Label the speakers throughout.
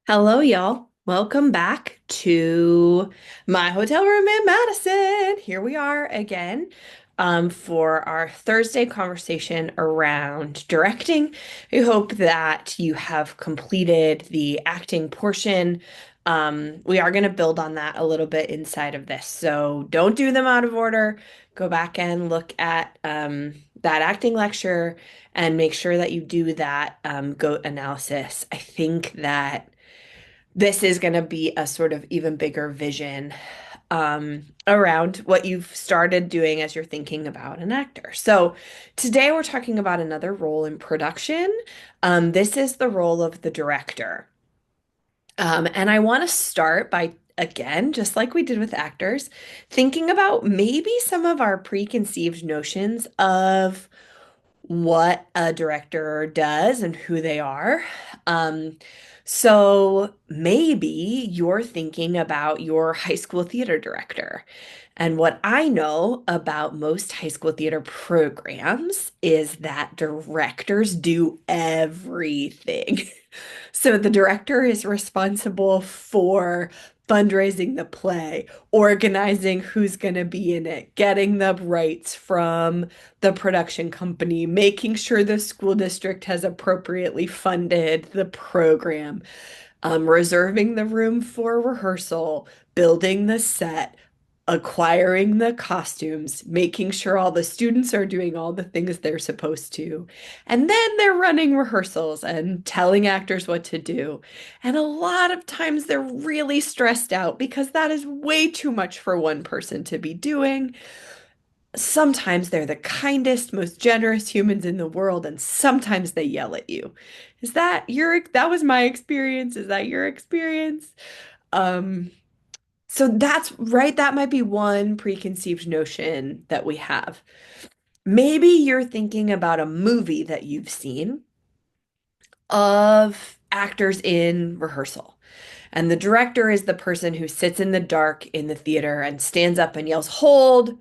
Speaker 1: Hello, y'all. Welcome back to my hotel room in Madison. Here we are again for our Thursday conversation around directing. We hope that you have completed the acting portion. We are going to build on that a little bit inside of this. So don't do them out of order. Go back and look at that acting lecture and make sure that you do that GOAT analysis. I think that this is going to be a sort of even bigger vision around what you've started doing as you're thinking about an actor. So today we're talking about another role in production. This is the role of the director. And I want to start by, again, just like we did with actors, thinking about maybe some of our preconceived notions of what a director does and who they are. Um, so maybe you're thinking about your high school theater director. And what I know about most high school theater programs is that directors do everything. So the director is responsible for fundraising the play, organizing who's going to be in it, getting the rights from the production company, making sure the school district has appropriately funded the program, reserving the room for rehearsal, building the set, acquiring the costumes, making sure all the students are doing all the things they're supposed to. And then they're running rehearsals and telling actors what to do. And a lot of times they're really stressed out because that is way too much for one person to be doing. Sometimes they're the kindest, most generous humans in the world, and sometimes they yell at you. That was my experience? Is that your experience? Um, so that's right. That might be one preconceived notion that we have. Maybe you're thinking about a movie that you've seen of actors in rehearsal. And the director is the person who sits in the dark in the theater and stands up and yells, "Hold,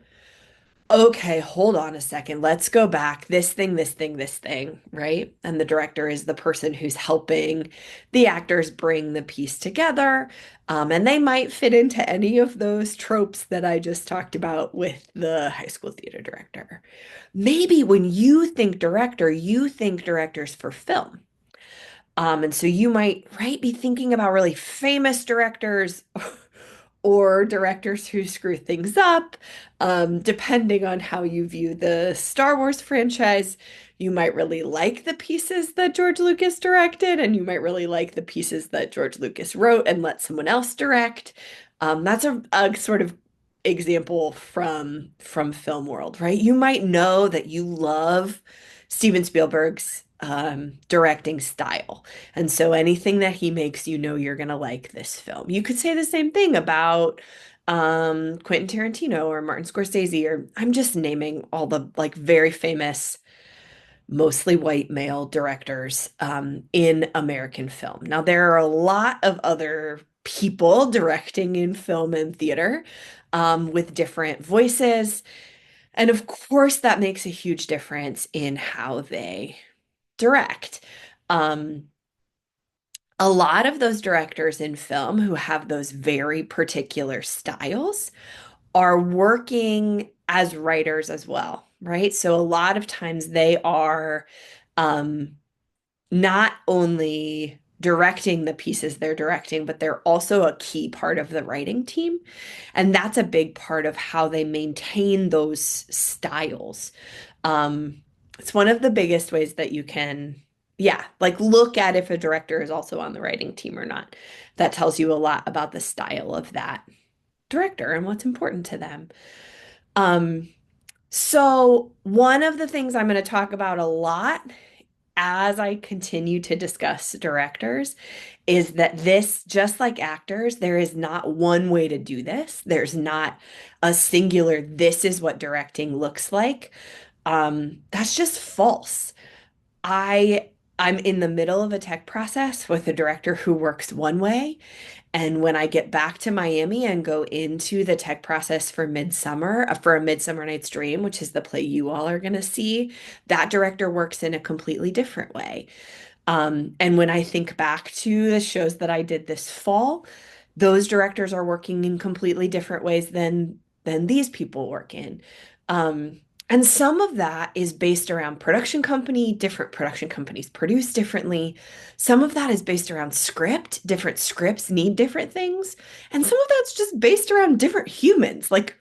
Speaker 1: okay, hold on a second. Let's go back. This thing, right?" And the director is the person who's helping the actors bring the piece together. And they might fit into any of those tropes that I just talked about with the high school theater director. Maybe when you think director, you think directors for film. And so you might, right, be thinking about really famous directors or directors who screw things up. Depending on how you view the Star Wars franchise, you might really like the pieces that George Lucas directed, and you might really like the pieces that George Lucas wrote and let someone else direct. That's a sort of example from film world, right? You might know that you love Steven Spielberg's directing style. And so anything that he makes, you know you're gonna like this film. You could say the same thing about Quentin Tarantino or Martin Scorsese, or I'm just naming all the like very famous, mostly white male directors in American film. Now, there are a lot of other people directing in film and theater with different voices. And of course, that makes a huge difference in how they direct. Um, a lot of those directors in film who have those very particular styles are working as writers as well, right? So a lot of times they are um, not only directing the pieces they're directing, but they're also a key part of the writing team. And that's a big part of how they maintain those styles. Um, it's one of the biggest ways that you can, yeah, like look at if a director is also on the writing team or not. That tells you a lot about the style of that director and what's important to them. Um, so one of the things I'm going to talk about a lot as I continue to discuss directors is that this, just like actors, there is not one way to do this. There's not a singular, this is what directing looks like. That's just false. I I'm in the middle of a tech process with a director who works one way, and when I get back to Miami and go into the tech process for Midsummer, for A Midsummer Night's Dream, which is the play you all are going to see, that director works in a completely different way. And when I think back to the shows that I did this fall, those directors are working in completely different ways than these people work in. And some of that is based around production company, different production companies produce differently. Some of that is based around script, different scripts need different things. And some of that's just based around different humans. Like,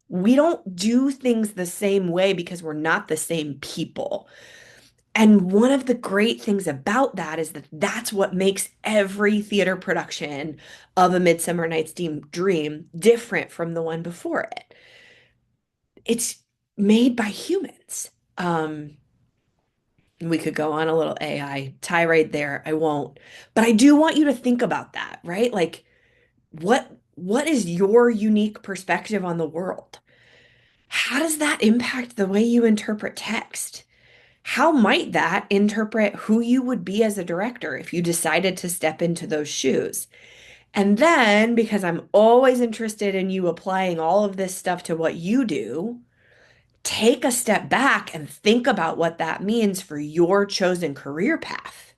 Speaker 1: we don't do things the same way because we're not the same people. And one of the great things about that is that that's what makes every theater production of A Midsummer Night's Dream different from the one before it. It's made by humans. We could go on a little AI tirade there. I won't. But I do want you to think about that, right? Like, what is your unique perspective on the world? How does that impact the way you interpret text? How might that interpret who you would be as a director if you decided to step into those shoes? And then, because I'm always interested in you applying all of this stuff to what you do, take a step back and think about what that means for your chosen career path.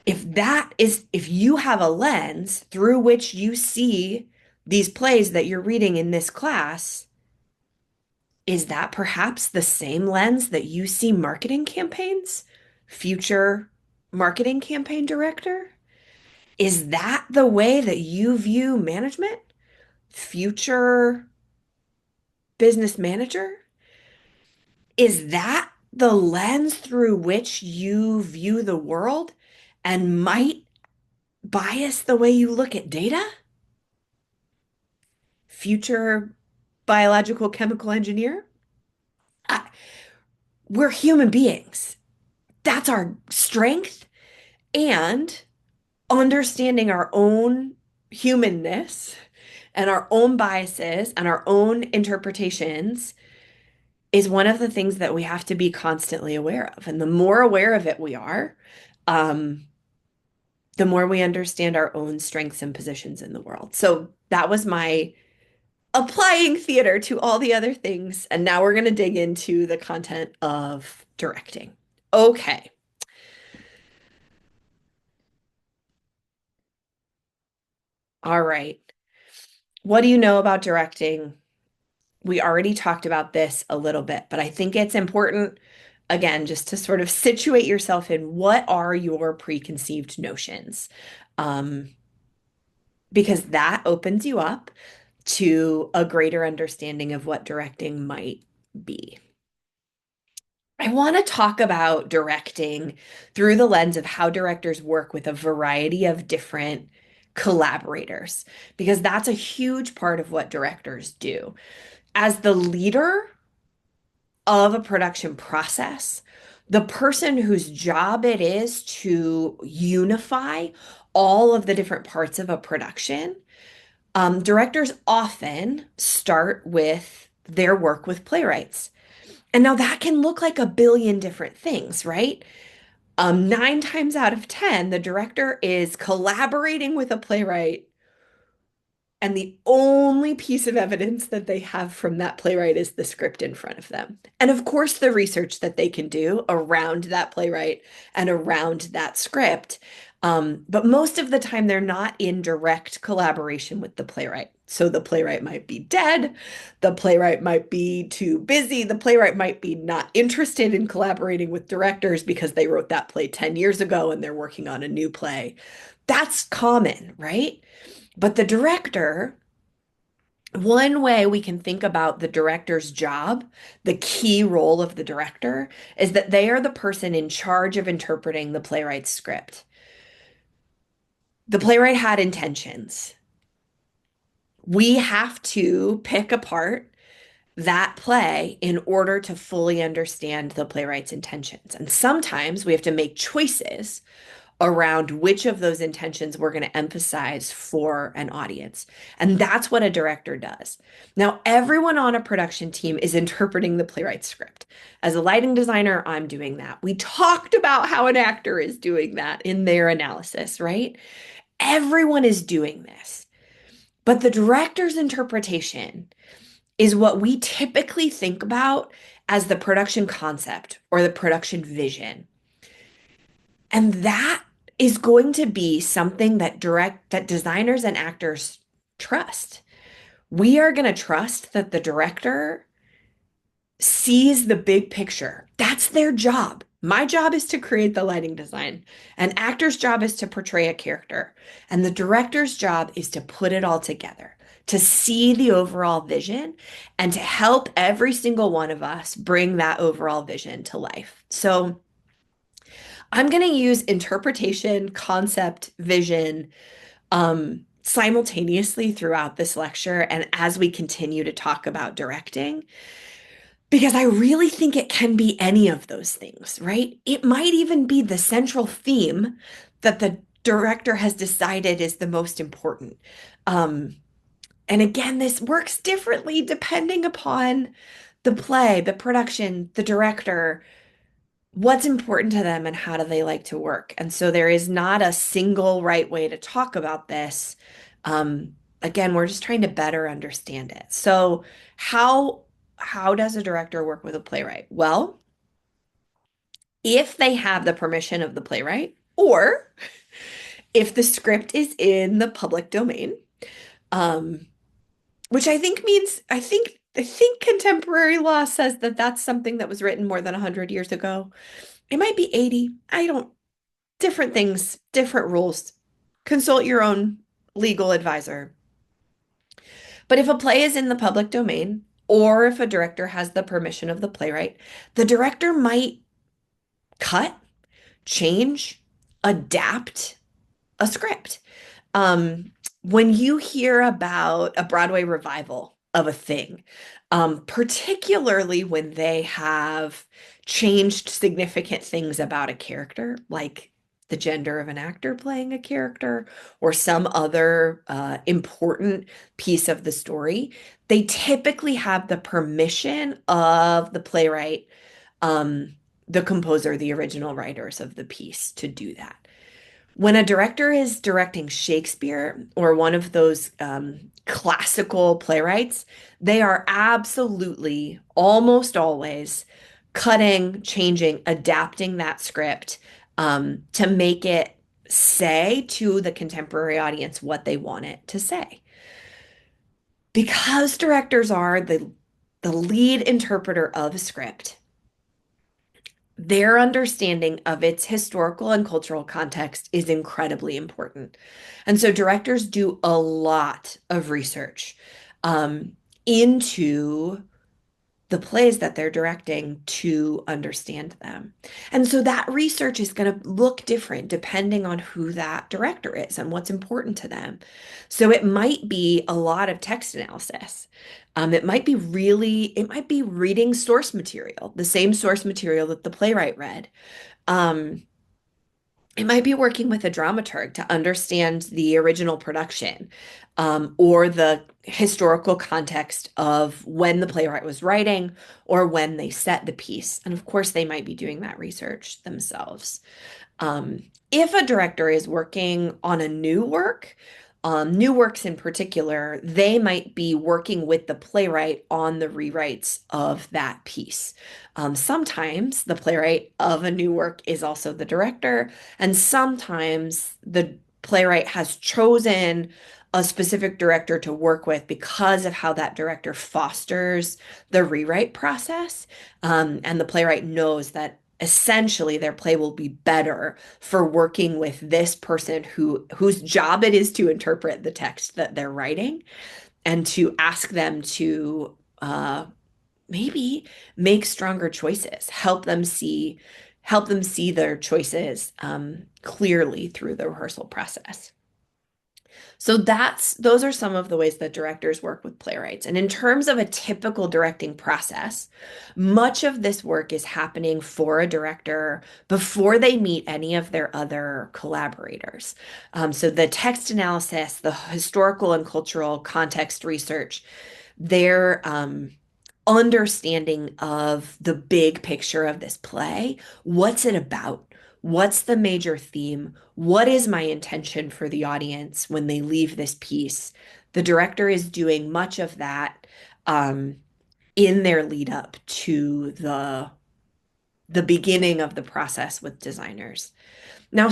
Speaker 1: If you have a lens through which you see these plays that you're reading in this class, is that perhaps the same lens that you see marketing campaigns? Future marketing campaign director? Is that the way that you view management? Future business manager? Is that the lens through which you view the world and might bias the way you look at data? Future biological chemical engineer? I, we're human beings. That's our strength. And understanding our own humanness and our own biases and our own interpretations is one of the things that we have to be constantly aware of. And the more aware of it we are, um, the more we understand our own strengths and positions in the world. So that was my applying theater to all the other things. And now we're going to dig into the content of directing. Okay. All right. What do you know about directing? We already talked about this a little bit, but I think it's important, again, just to sort of situate yourself in what are your preconceived notions. Um, because that opens you up to a greater understanding of what directing might be. I want to talk about directing through the lens of how directors work with a variety of different collaborators, because that's a huge part of what directors do. As the leader of a production process, the person whose job it is to unify all of the different parts of a production, directors often start with their work with playwrights. And now that can look like a billion different things, right? Nine times out of 10, the director is collaborating with a playwright, and the only piece of evidence that they have from that playwright is the script in front of them. And of course, the research that they can do around that playwright and around that script. But most of the time, they're not in direct collaboration with the playwright. So the playwright might be dead, the playwright might be too busy, the playwright might be not interested in collaborating with directors because they wrote that play 10 years ago and they're working on a new play. That's common, right? But the director, one way we can think about the director's job, the key role of the director, is that they are the person in charge of interpreting the playwright's script. The playwright had intentions. We have to pick apart that play in order to fully understand the playwright's intentions. And sometimes we have to make choices around which of those intentions we're going to emphasize for an audience. And that's what a director does. Now, everyone on a production team is interpreting the playwright script. As a lighting designer, I'm doing that. We talked about how an actor is doing that in their analysis, right? Everyone is doing this. But the director's interpretation is what we typically think about as the production concept or the production vision. And that is going to be something that designers and actors trust. We are going to trust that the director sees the big picture. That's their job. My job is to create the lighting design. An actor's job is to portray a character. And the director's job is to put it all together, to see the overall vision and to help every single one of us bring that overall vision to life. So I'm going to use interpretation, concept, vision, simultaneously throughout this lecture and as we continue to talk about directing. Because I really think it can be any of those things, right? It might even be the central theme that the director has decided is the most important. Um, and again, this works differently depending upon the play, the production, the director, what's important to them, and how do they like to work. And so there is not a single right way to talk about this. Again, we're just trying to better understand it. So, how how does a director work with a playwright? Well, if they have the permission of the playwright, or if the script is in the public domain, um, which I think means I think contemporary law says that that's something that was written more than 100 years ago. It might be 80. I don't, different things, different rules. Consult your own legal advisor. But if a play is in the public domain, or if a director has the permission of the playwright, the director might cut, change, adapt a script. Um, when you hear about a Broadway revival of a thing, particularly when they have changed significant things about a character, like the gender of an actor playing a character or some other important piece of the story, they typically have the permission of the playwright, um, the composer, the original writers of the piece to do that. When a director is directing Shakespeare or one of those classical playwrights, they are absolutely almost always cutting, changing, adapting that script to make it say to the contemporary audience what they want it to say. Because directors are the lead interpreter of a script, their understanding of its historical and cultural context is incredibly important. And so directors do a lot of research um, into the plays that they're directing to understand them. And so that research is going to look different depending on who that director is and what's important to them. So it might be a lot of text analysis. It might be reading source material, the same source material that the playwright read. Um, it might be working with a dramaturg to understand the original production, or the historical context of when the playwright was writing or when they set the piece. And of course, they might be doing that research themselves. If a director is working on a new works in particular, they might be working with the playwright on the rewrites of that piece. Sometimes the playwright of a new work is also the director, and sometimes the playwright has chosen a specific director to work with because of how that director fosters the rewrite process. And the playwright knows that essentially their play will be better for working with this person whose job it is to interpret the text that they're writing and to ask them to maybe make stronger choices, help them see their choices clearly through the rehearsal process. So those are some of the ways that directors work with playwrights. And in terms of a typical directing process, much of this work is happening for a director before they meet any of their other collaborators. So the text analysis, the historical and cultural context research, their understanding of the big picture of this play. What's it about? What's the major theme? What is my intention for the audience when they leave this piece? The director is doing much of that um, in their lead up to the beginning of the process with designers. Now,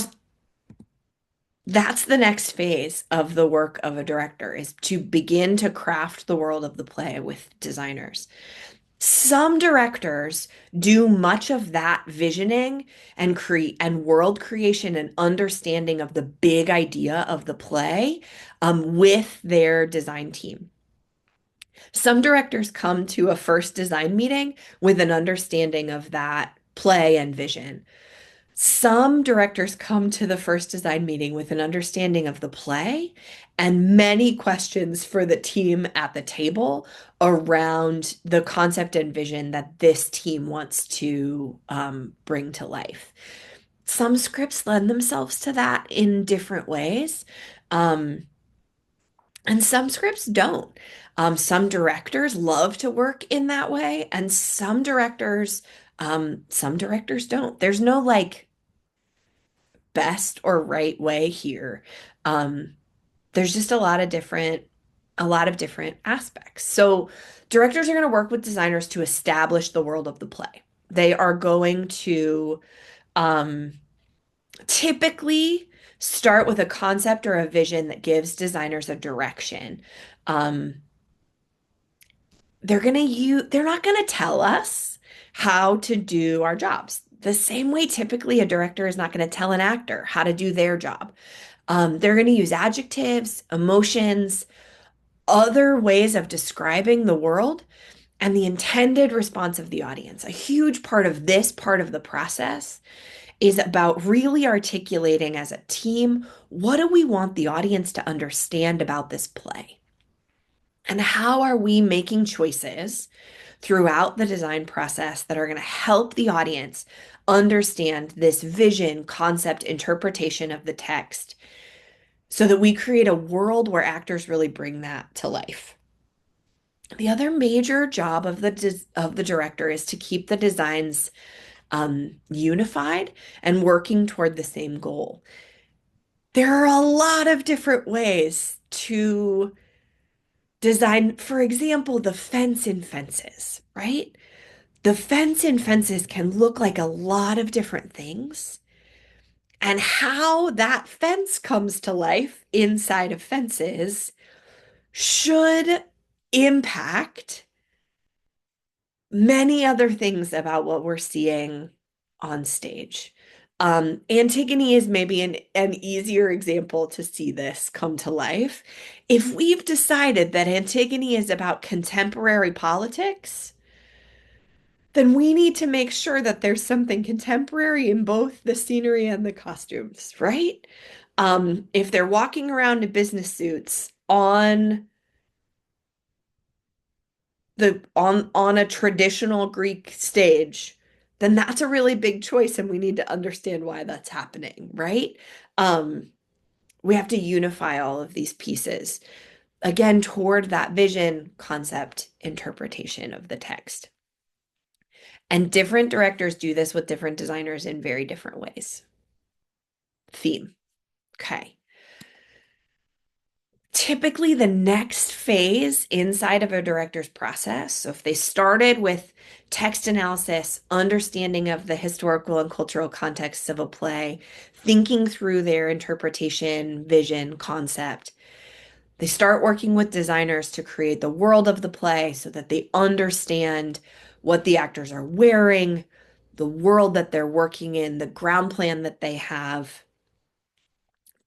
Speaker 1: that's the next phase of the work of a director is to begin to craft the world of the play with designers. Some directors do much of that visioning and create and world creation and understanding of the big idea of the play with their design team. Some directors come to a first design meeting with an understanding of that play and vision. Some directors come to the first design meeting with an understanding of the play and many questions for the team at the table around the concept and vision that this team wants to bring to life. Some scripts lend themselves to that in different ways, and some scripts don't. Some directors love to work in that way, and some directors don't. There's no like best or right way here. Um, there's just a lot of different aspects. So directors are going to work with designers to establish the world of the play. They are going to um, typically start with a concept or a vision that gives designers a direction. Um, they're not going to tell us how to do our jobs. The same way typically a director is not going to tell an actor how to do their job. They're going to use adjectives, emotions, other ways of describing the world, and the intended response of the audience. A huge part of this part of the process is about really articulating as a team, what do we want the audience to understand about this play? And how are we making choices throughout the design process that are going to help the audience understand this vision, concept, interpretation of the text so that we create a world where actors really bring that to life. The other major job of the director is to keep the designs unified and working toward the same goal. There are a lot of different ways to design, for example, the fence in Fences, right? The fence in Fences can look like a lot of different things. And how that fence comes to life inside of Fences should impact many other things about what we're seeing on stage. Antigone is maybe an easier example to see this come to life. If we've decided that Antigone is about contemporary politics, then we need to make sure that there's something contemporary in both the scenery and the costumes, right? If they're walking around in business suits on a traditional Greek stage, then that's a really big choice, and we need to understand why that's happening, right? Um, we have to unify all of these pieces again toward that vision, concept, interpretation of the text. And different directors do this with different designers in very different ways. Theme. Okay. Typically, the next phase inside of a director's process, so if they started with text analysis, understanding of the historical and cultural context of a play, thinking through their interpretation, vision, concept, they start working with designers to create the world of the play so that they understand what the actors are wearing, the world that they're working in, the ground plan that they have.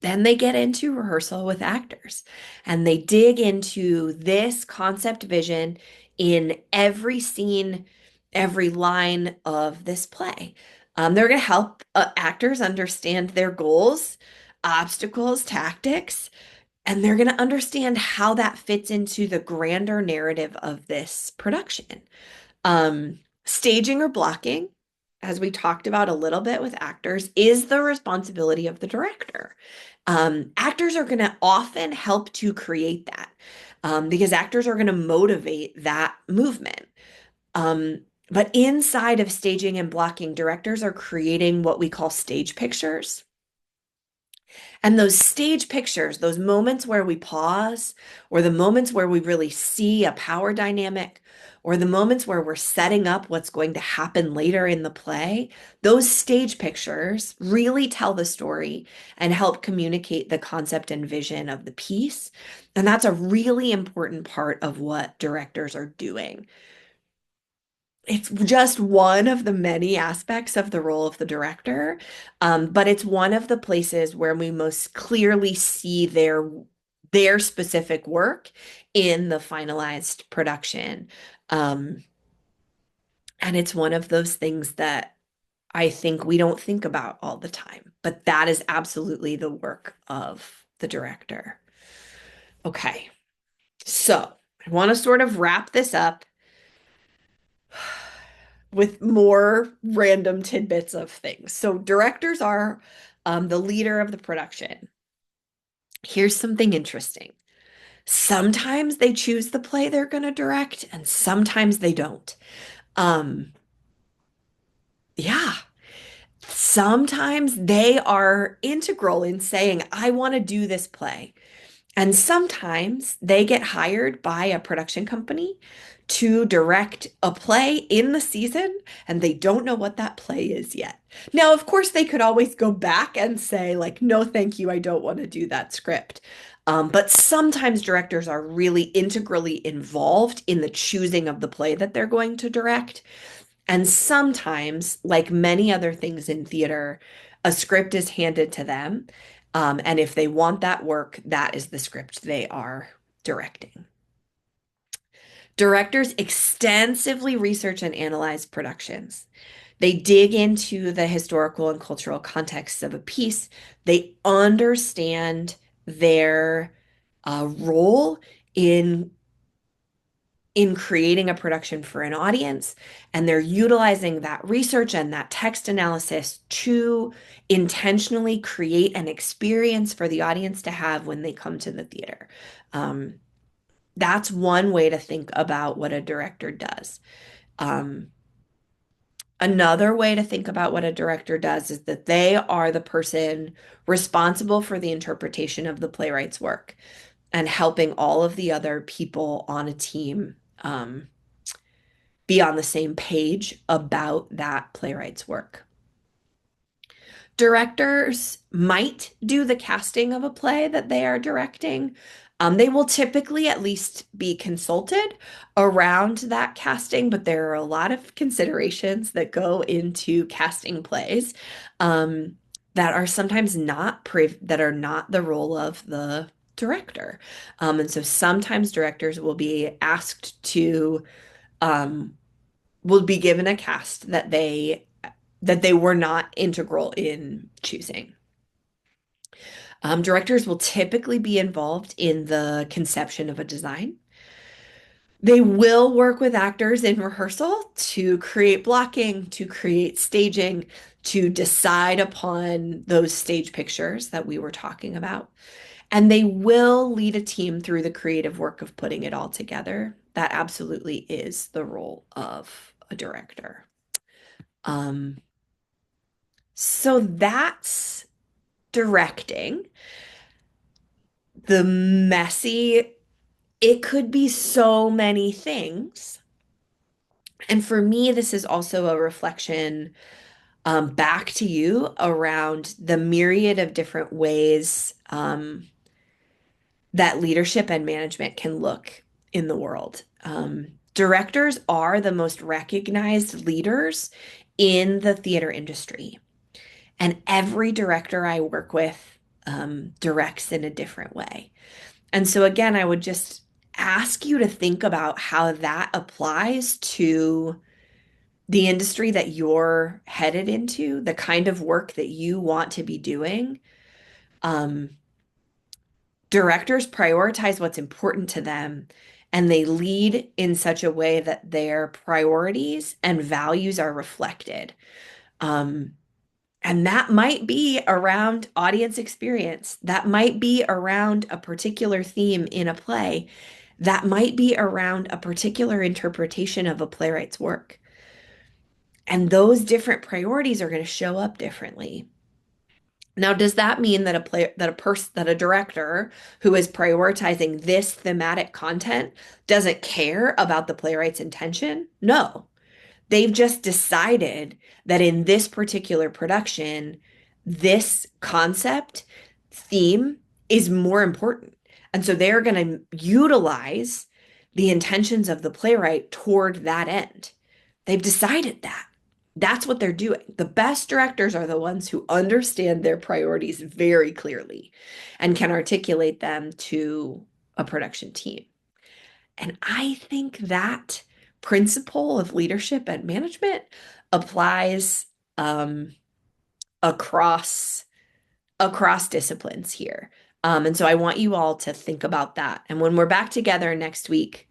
Speaker 1: Then they get into rehearsal with actors and they dig into this concept vision in every scene, every line of this play. They're going to help actors understand their goals, obstacles, tactics, and they're going to understand how that fits into the grander narrative of this production. Staging or blocking, as we talked about a little bit with actors, is the responsibility of the director. Actors are going to often help to create that because actors are going to motivate that movement. But inside of staging and blocking, directors are creating what we call stage pictures. And those stage pictures, those moments where we pause, or the moments where we really see a power dynamic, or the moments where we're setting up what's going to happen later in the play, those stage pictures really tell the story and help communicate the concept and vision of the piece. And that's a really important part of what directors are doing. It's just one of the many aspects of the role of the director, but it's one of the places where we most clearly see their specific work in the finalized production. Um, and it's one of those things that I think we don't think about all the time, but that is absolutely the work of the director. Okay, so I want to sort of wrap this up with more random tidbits of things. So directors are the leader of the production. Here's something interesting. Sometimes they choose the play they're going to direct, and sometimes they don't. Um, yeah, sometimes they are integral in saying, I want to do this play. And sometimes they get hired by a production company to direct a play in the season, and they don't know what that play is yet. Now, of course, they could always go back and say, like, no, thank you, I don't want to do that script. But sometimes directors are really integrally involved in the choosing of the play that they're going to direct. And sometimes, like many other things in theater, a script is handed to them. And if they want that work, that is the script they are directing. Directors extensively research and analyze productions. They dig into the historical and cultural context of a piece. They understand their role in creating a production for an audience, and they're utilizing that research and that text analysis to intentionally create an experience for the audience to have when they come to the theater. Um, that's one way to think about what a director does. Um, Another way to think about what a director does is that they are the person responsible for the interpretation of the playwright's work and helping all of the other people on a team be on the same page about that playwright's work. Directors might do the casting of a play that they are directing. They will typically at least be consulted around that casting, but there are a lot of considerations that go into casting plays that are sometimes that are not the role of the director. And so sometimes directors will be asked to um, will be given a cast that they were not integral in choosing. Directors will typically be involved in the conception of a design. They will work with actors in rehearsal to create blocking, to create staging, to decide upon those stage pictures that we were talking about. And they will lead a team through the creative work of putting it all together. That absolutely is the role of a director. Um, so that's directing. The messy, it could be so many things. And for me, this is also a reflection back to you around the myriad of different ways that leadership and management can look in the world. Directors are the most recognized leaders in the theater industry. And every director I work with directs in a different way. And so, again, I would just ask you to think about how that applies to the industry that you're headed into, the kind of work that you want to be doing. Um, Directors prioritize what's important to them, and they lead in such a way that their priorities and values are reflected. Um, And that might be around audience experience. That might be around a particular theme in a play. That might be around a particular interpretation of a playwright's work. And those different priorities are going to show up differently. Now, does that mean that a director who is prioritizing this thematic content doesn't care about the playwright's intention? No. They've just decided that in this particular production, this concept theme is more important. And so they're going to utilize the intentions of the playwright toward that end. They've decided that. That's what they're doing. The best directors are the ones who understand their priorities very clearly and can articulate them to a production team. And I think that principle of leadership and management applies um, across disciplines here. And so I want you all to think about that. And when we're back together next week,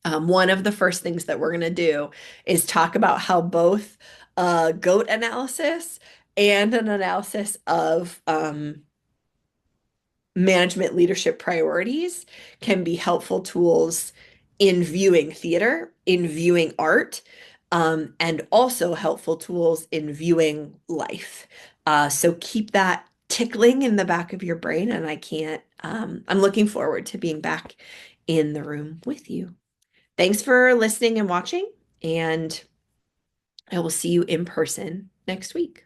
Speaker 1: one of the first things that we're going to do is talk about how both GOAT analysis and an analysis of management leadership priorities can be helpful tools in viewing theater, in viewing art, and also helpful tools in viewing life. So keep that tickling in the back of your brain, and I'm looking forward to being back in the room with you. Thanks for listening and watching, and I will see you in person next week.